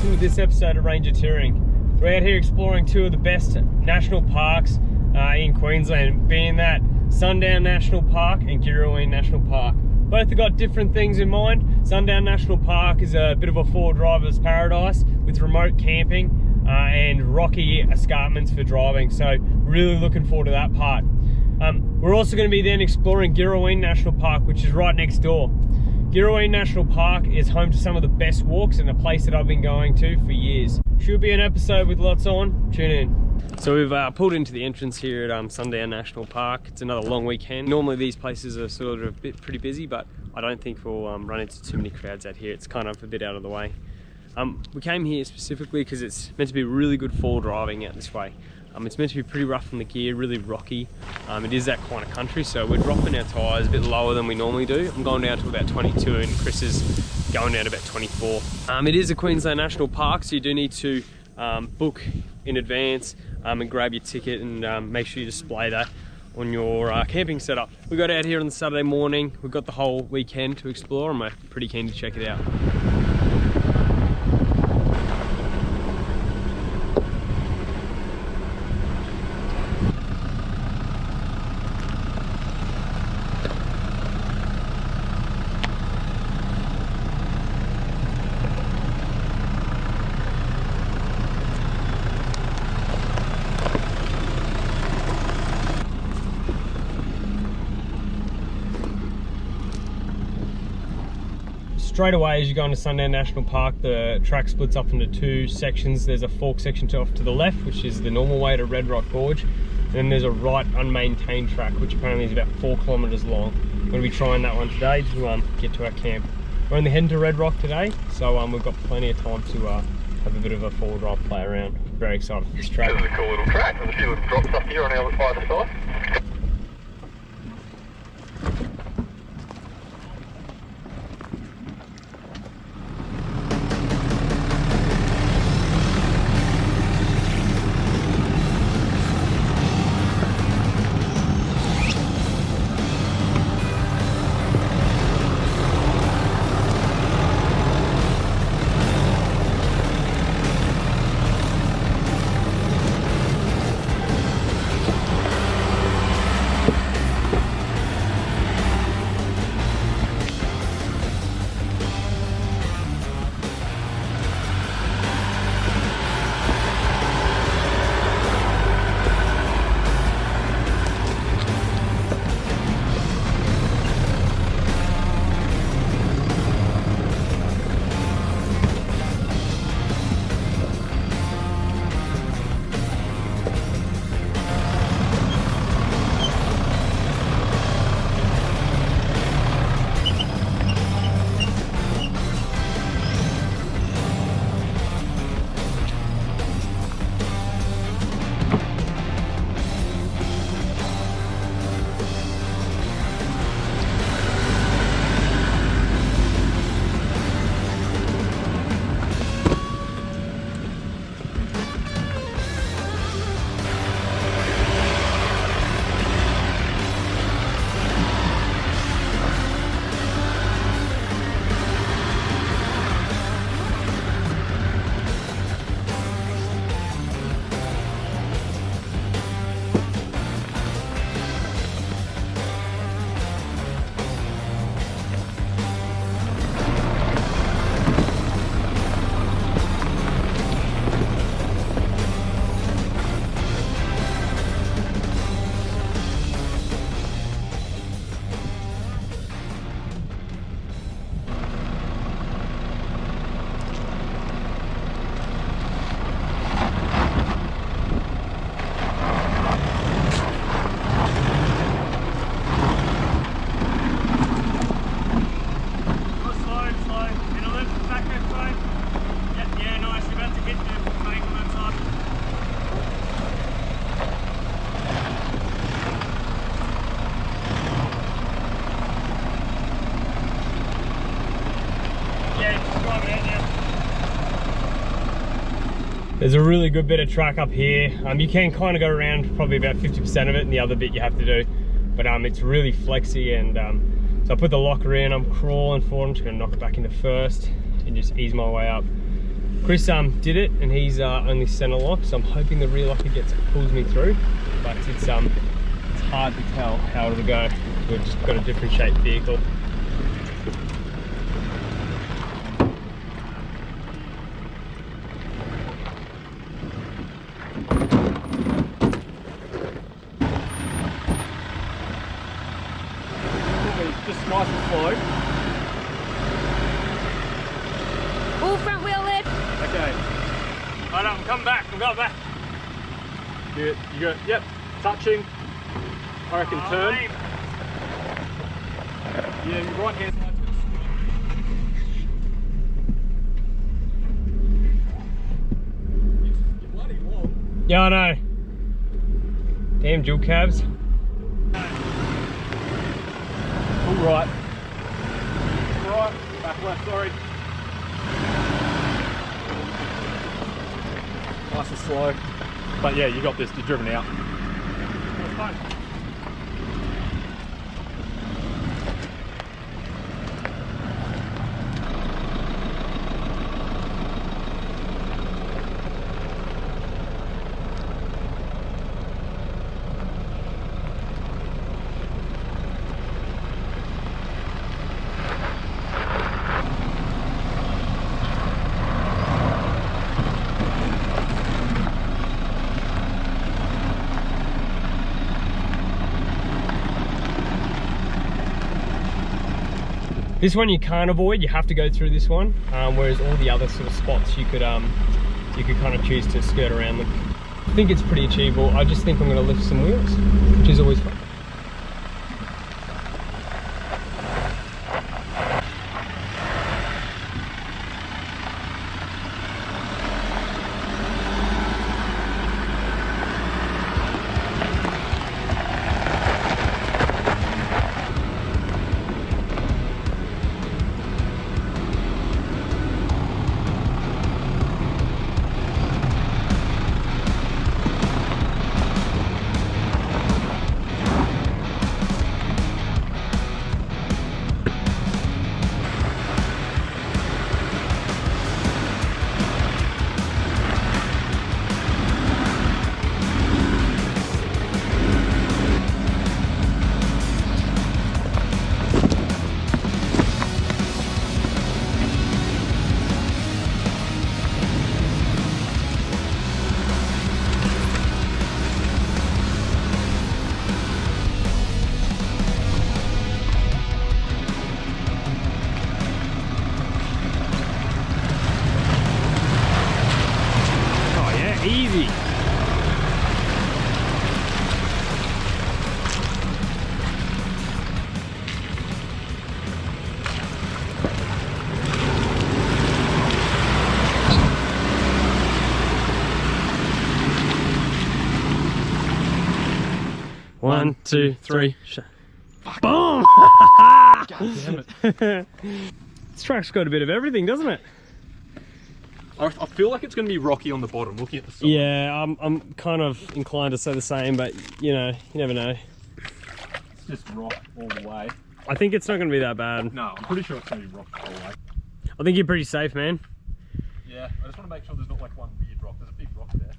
welcome to this episode of Ranger Touring. We're out here exploring two of the best national parks in Queensland, being that Sundown National Park and Girraween National Park. Both have got different things in mind. Sundown National Park is a bit of a four-driver's paradise with remote camping and rocky escarpments for driving, so really looking forward to that part. We're also going to be then exploring Giraween National Park, which is right next door. Girraween National Park is home to some of the best walks and a place that I've been going to for years. Should be an episode with lots on. Tune in. So we've pulled into the entrance here at Sundown National Park. It's another long weekend. Normally these places are sort of pretty busy, but I don't think we'll run into too many crowds out here. It's kind of a bit out of the way. We came here specifically because it's meant to be really good fall driving out this way. It's meant to be pretty rough on the gear, really rocky. It is that kind of country, so we're dropping our tyres a bit lower than we normally do. I'm going down to about 22 and Chris is going down to about 24. It is a Queensland National Park, so you do need to book in advance and grab your ticket and make sure you display that on your camping setup. We got out here on the Saturday morning. We've got the whole weekend to explore and we're pretty keen to check it out. Straight away as you go into Sundown National Park, the track splits up into two sections. There's a fork section off to the left, which is the normal way to Red Rock Gorge. And then there's a right unmaintained track, which apparently is about 4 kilometres long. We're going to be trying that one today to get to our camp. We're only heading to Red Rock today, so we've got plenty of time to have a bit of a four-wheel drive play around. Very excited for this track. This is a cool little track. There's a few little drops up here on either side. There's a really good bit of track up here. You can kind of go around probably about 50% of it, and the other bit you have to do. But it's really flexy, and so I put the locker in, I'm crawling forward, I'm just gonna knock it back into first and just ease my way up. Chris did it, and he's only center lock, so I'm hoping the rear locker pulls me through. But it's hard to tell how it'll go. We've just got a different shaped vehicle. Just nice and slow. All front wheel left. Okay. Oh no, I'm coming back. I'm going back. You go. Yep. Touching. I reckon turn. Man. Yeah, your right hand side's You're bloody long. Yeah, I know. Damn dual cabs. All right. Right. Back left. Sorry. Nice and slow. But yeah, you got this. You're driven out. That was fun. This one you can't avoid, you have to go through this one, whereas all the other sort of spots you could kind of choose to skirt around them. I think it's pretty achievable. I just think I'm going to lift some wheels, which is always fun. Easy. One, two, three. Boom! God damn it. This track's got a bit of everything, doesn't it? I feel like it's going to be rocky on the bottom, looking at the side. Yeah, I'm kind of inclined to say the same, but you know, you never know. It's just rock all the way. I think it's not going to be that bad. No, I'm pretty sure it's going to be rock all the way. I think you're pretty safe, man. Yeah, I just want to make sure there's not like one weird rock. There's a big rock there.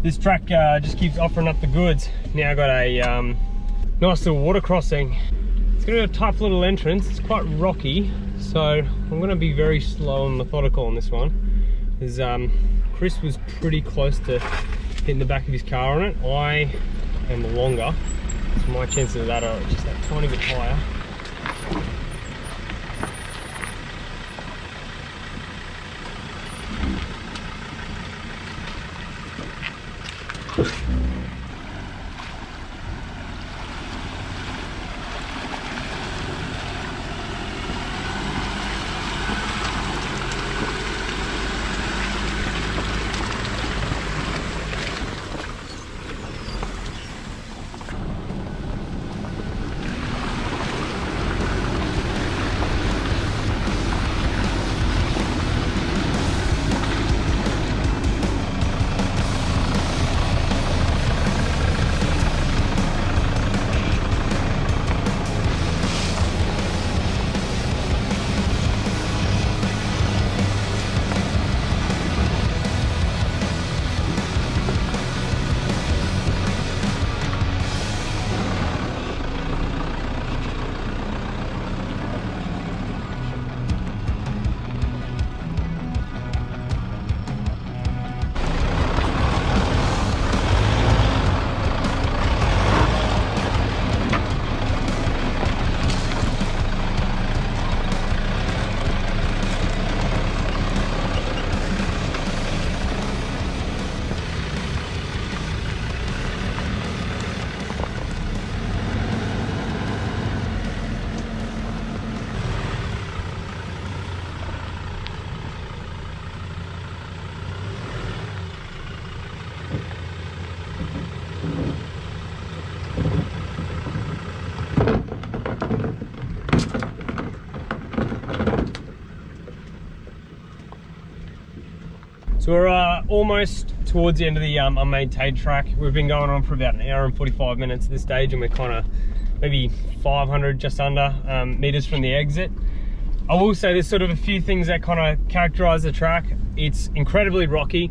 This track just keeps offering up the goods. Now I've got a nice little water crossing. It's gonna be a tough little entrance. It's quite rocky, so I'm gonna be very slow and methodical on this one. Because Chris was pretty close to hitting the back of his car on it. I am longer, so my chances of that are just that tiny bit higher. So we're almost towards the end of the unmaintained track. We've been going on for about an hour and 45 minutes at this stage, and we're kind of maybe 500, just under, meters from the exit. I will say there's sort of a few things that kind of characterize the track. It's incredibly rocky.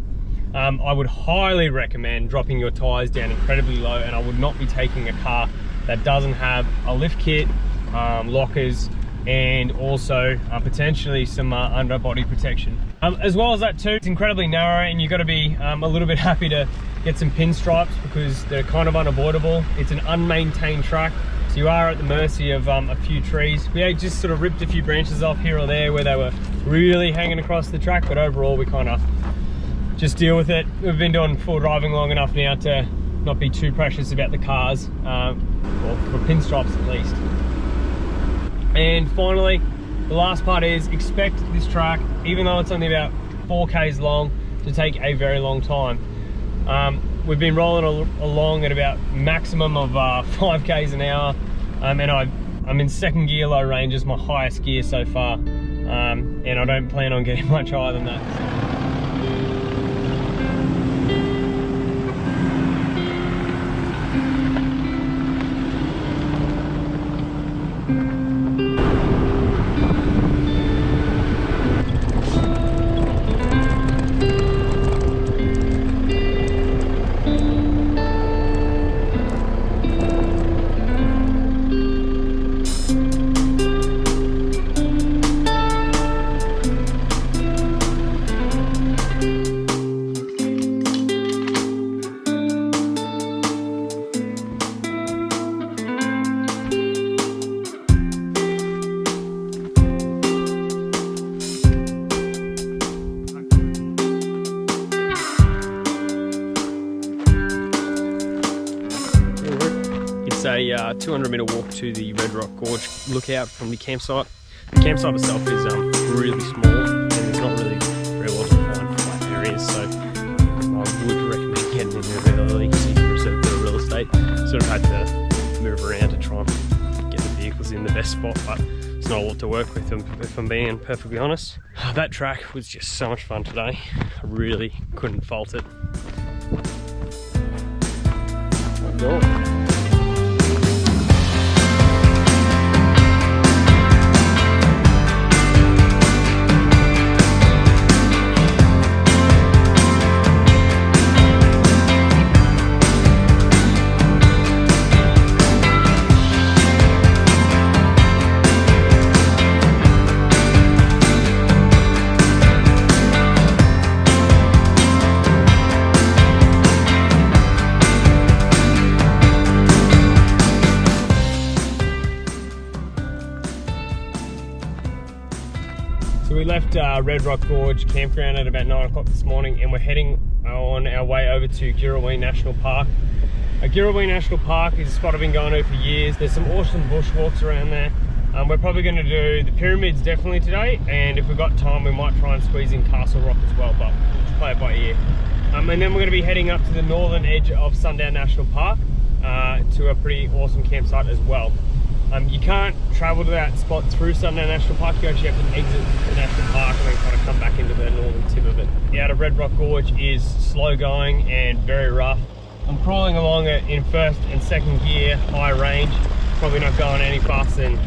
I would highly recommend dropping your tires down incredibly low, and I would not be taking a car that doesn't have a lift kit, lockers, and also potentially some underbody protection. As well as that too, it's incredibly narrow, and you've got to be a little bit happy to get some pinstripes because they're kind of unavoidable. It's an unmaintained track, so you are at the mercy of a few trees. We just sort of ripped a few branches off here or there where they were really hanging across the track, but overall we kind of just deal with it. We've been doing full driving long enough now to not be too precious about the cars, or for pinstripes at least. And finally, the last part is expect this track, even though it's only about 4Ks long, to take a very long time. We've been rolling along at about maximum of 5Ks an hour, and I'm in second gear low range as my highest gear so far, and I don't plan on getting much higher than that. A 200 metre walk to the Red Rock Gorge lookout from the campsite. The campsite itself is really small, and it's not really very well defined flat areas, so I would recommend getting in there very early so you can reserve a bit of real estate. Sort of had to move around to try and get the vehicles in the best spot, but it's not a lot to work with if I'm being perfectly honest. That track was just so much fun today. I really couldn't fault it. Go. So we left Red Rock Gorge campground at about 9 o'clock this morning, and we're heading on our way over to Giraween National Park. Girraween National Park is a spot I've been going to for years. There's some awesome bushwalks around there. We're probably going to do the Pyraminds definitely today, and if we've got time we might try and squeeze in Castle Rock as well, but we'll just play it by ear. And then we're going to be heading up to the northern edge of Sundown National Park to a pretty awesome campsite as well. You can't travel to that spot through Sundown National Park. You actually have to exit the national park and then kind of come back into the northern tip of it. Out of Red Rock Gorge is slow going and very rough. I'm crawling along it in first and second gear, high range. Probably not going any faster than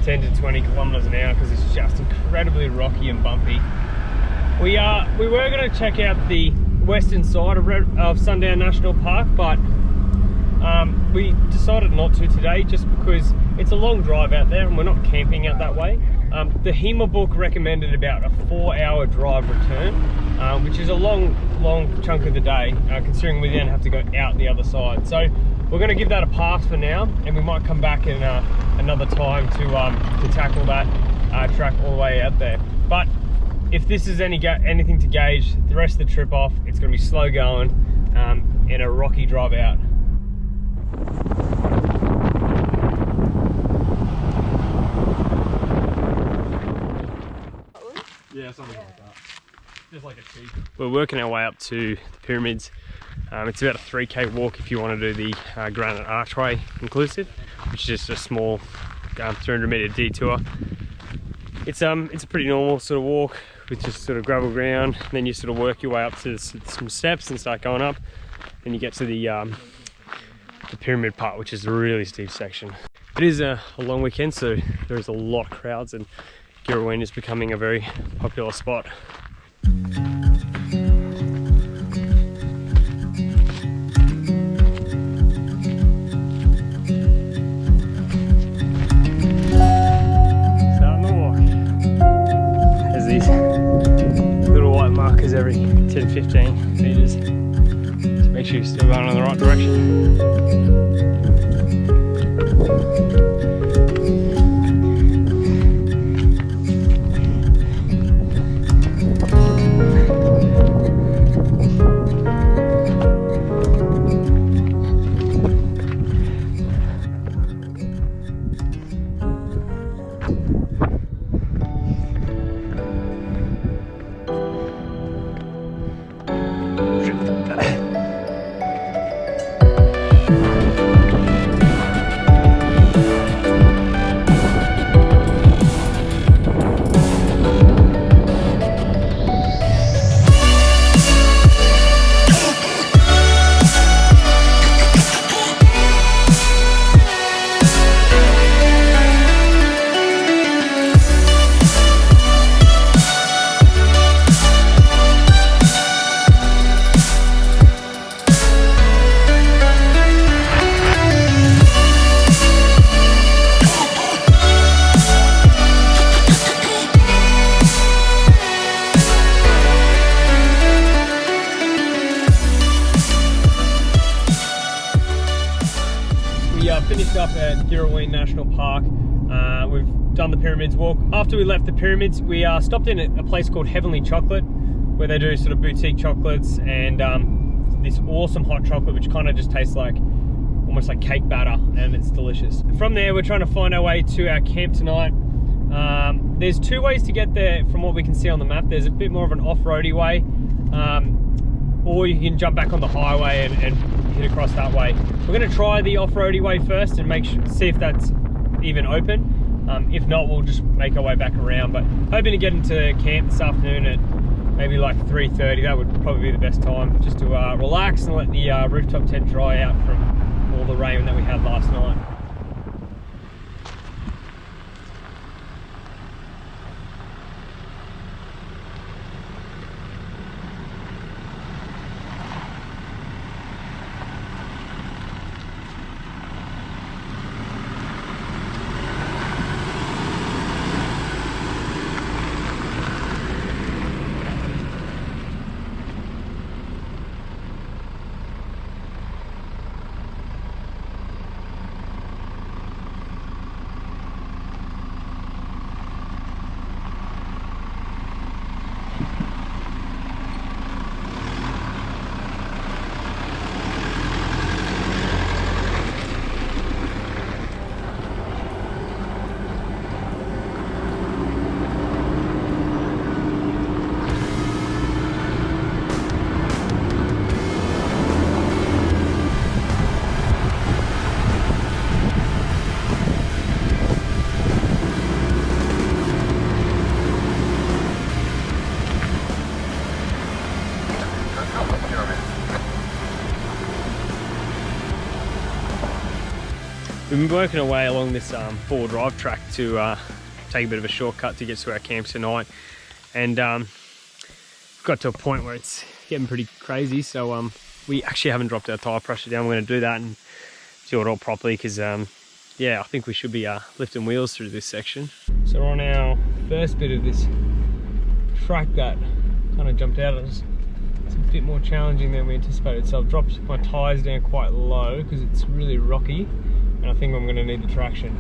10 to 20 kilometers an hour because it's just incredibly rocky and bumpy. We were going to check out the western side of Sundown National Park, but we decided not to today just because it's a long drive out there and we're not camping out that way. The HEMA book recommended about a 4-hour drive return, which is a long chunk of the day, considering we then have to go out the other side. So we're going to give that a pass for now, and we might come back in another time to tackle that track all the way out there. But if this is anything to gauge the rest of the trip off, it's going to be slow going and a rocky drive out. Yeah, something like that. Just like a cheap. We're working our way up to the Pyramids. It's about a 3K walk if you want to do the Granite Archway inclusive, which is just a small 300 metre detour. It's a pretty normal sort of walk. with just sort of gravel ground. Then you sort of work your way up to some steps and start going up. Then you get to the pyramid part, which is a really steep section. It is a long weekend, so there's a lot of crowds, and Girraween is becoming a very popular spot. Every 10-15 meters to make sure you're still going in the right direction. Finished up at Giraween National Park. We've done the Pyraminds walk. After we left the Pyramids, we stopped in at a place called Heavenly Chocolate, where they do sort of boutique chocolates and this awesome hot chocolate, which kind of just tastes like almost like cake batter, and it's delicious. From there, we're trying to find our way to our camp tonight. There's two ways to get there from what we can see on the map. There's a bit more of an off-roady way, or you can jump back on the highway and hit across that way. We're going to try the off-roady way first and see if that's even open. If not, we'll just make our way back around, but hoping to get into camp this afternoon at maybe like 3:30. That would probably be the best time, just to relax and let the rooftop tent dry out from all the rain that we had last night. We've been working our way along this four-wheel drive track to take a bit of a shortcut to get to our camp tonight, and got to a point where it's getting pretty crazy, so we actually haven't dropped our tyre pressure down. We're going to do that and do it all properly, because yeah, I think we should be lifting wheels through this section. So we're on our first bit of this track that kind of jumped out at us. It's a bit more challenging than we anticipated, so I've dropped my tyres down quite low because it's really rocky, and I think I'm going to need the traction.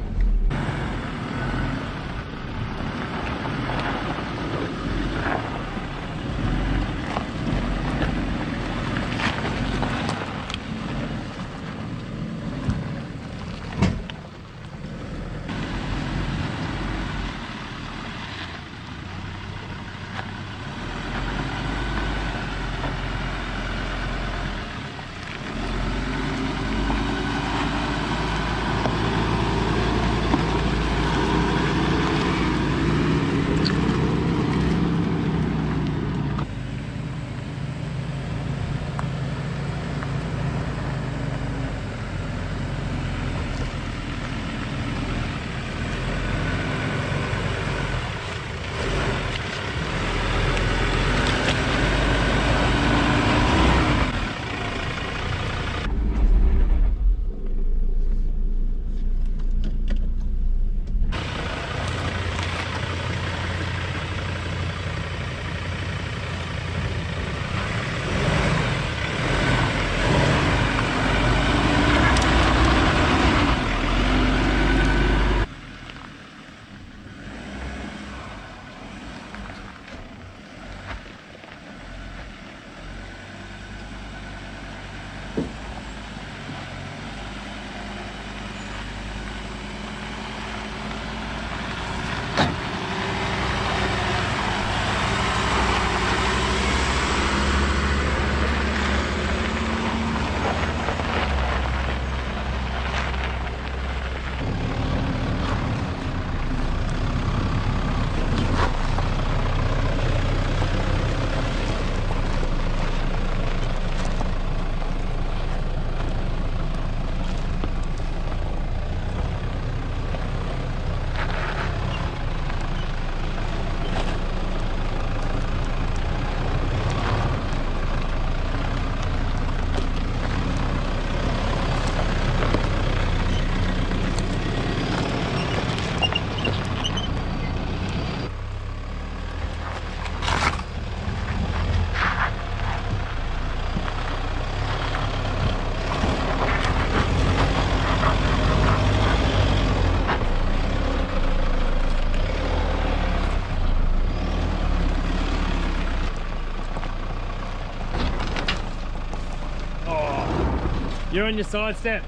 You're on your side step.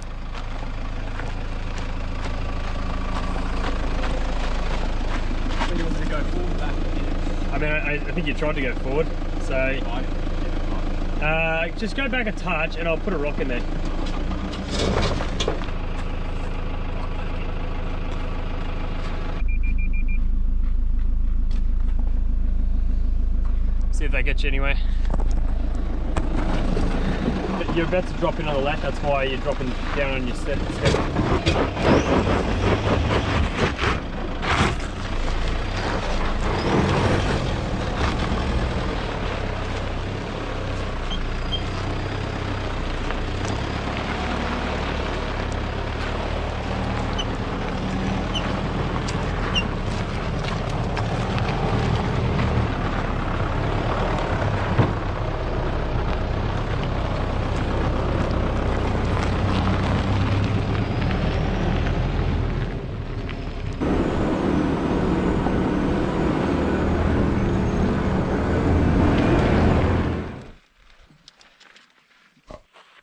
When you wanted to go forward back. I mean, I think you tried to go forward, so just go back a touch and I'll put a rock in there. See if they get you anyway. But you're about to drop in on the left, that's why you're dropping down on your step.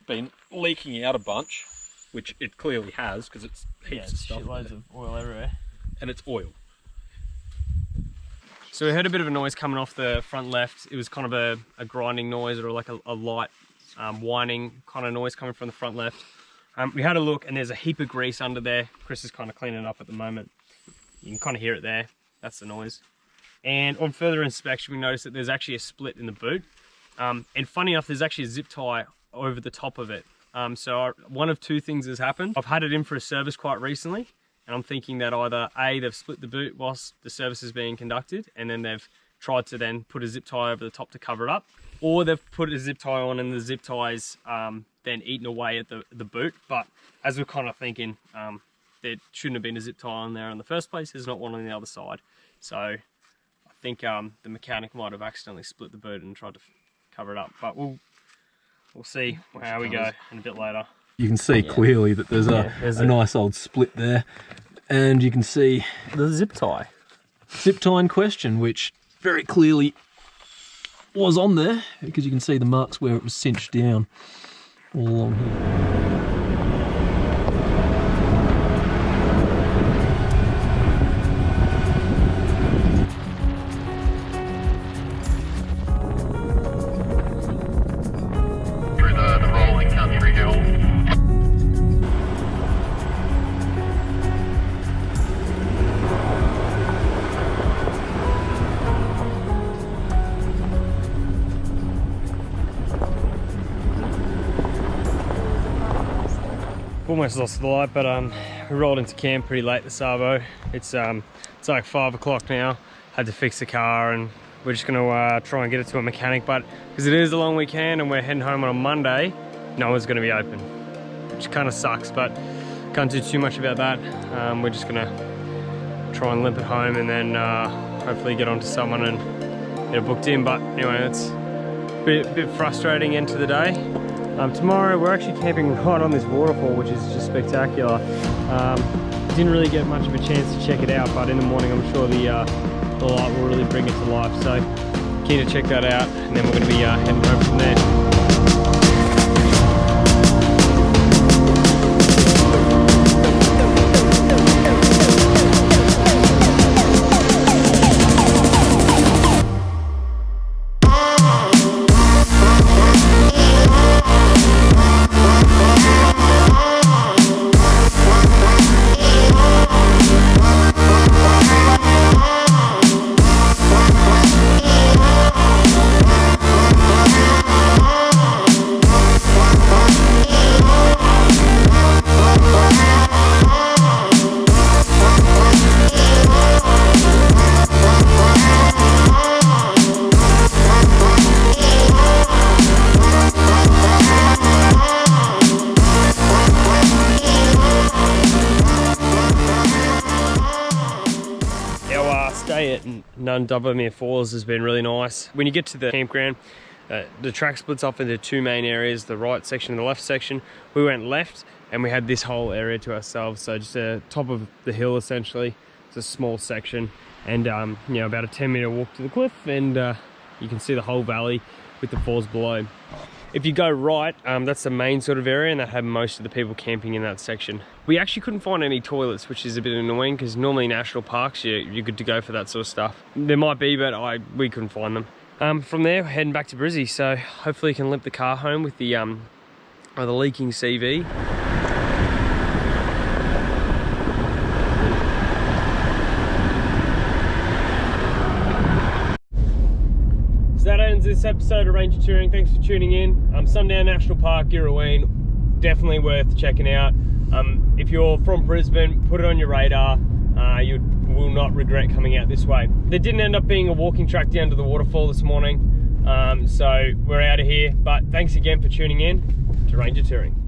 Been leaking out a bunch, which it clearly has because it's heaps of stuff. Shitloads of oil everywhere. And it's oil. So we heard a bit of a noise coming off the front left. It was kind of a grinding noise or like a light whining kind of noise coming from the front left. We had a look and there's a heap of grease under there. Chris is kind of cleaning it up at the moment. You can kind of hear it there. That's the noise. And on further inspection, we noticed that there's actually a split in the boot. And funny enough, there's actually a zip tie over the top of it. So one of two things has happened. I've had it in for a service quite recently, and I'm thinking that either A, they've split the boot whilst the service is being conducted, and then they've tried to then put a zip tie over the top to cover it up, or they've put a zip tie on and the zip tie's then eaten away at the boot. But as we're kind of thinking, there shouldn't have been a zip tie on there in the first place. There's not one on the other side. So I think the mechanic might have accidentally split the boot and tried to cover it up. But we'll see how we go in a bit later. You can see clearly that there's a nice old split there, and you can see the zip tie in question, which very clearly was on there because you can see the marks where it was cinched down all along here. Almost lost the light, but we rolled into camp pretty late this arvo. It's like 5 o'clock now. Had to fix the car and we're just gonna try and get it to a mechanic, but because it is a long weekend and we're heading home on a Monday, no one's gonna be open, which kind of sucks, but can't do too much about that. We're just gonna try and limp it home and then hopefully get onto someone and get it booked in. But anyway, it's a bit frustrating end to the day. Tomorrow we're actually camping right on this waterfall, which is just spectacular. Didn't really get much of a chance to check it out, but in the morning I'm sure the light will really bring it to life. So keen to check that out, and then we're going to be heading home from there. Stay at Nundubbermere Falls has been really nice. When you get to the campground, the track splits off into two main areas, the right section and the left section. We went left and we had this whole area to ourselves, so just the top of the hill essentially. It's a small section and you know, about a 10-meter walk to the cliff, and You can see the whole valley with the falls below. If you go right, that's the main sort of area, and that had most of the people camping in that section. We actually couldn't find any toilets, which is a bit annoying because normally national parks, you're good to go for that sort of stuff. There might be, but we couldn't find them. From there, we're heading back to Brizzy, so hopefully we can limp the car home with the leaking CV. So that ends this episode of Ranger Touring. Thanks for tuning in. Sundown National Park, Girraween, definitely worth checking out. If you're from Brisbane, put it on your radar. You will not regret coming out this way. There didn't end up being a walking track down to the waterfall this morning, so we're out of here. But thanks again for tuning in to Ranger Touring.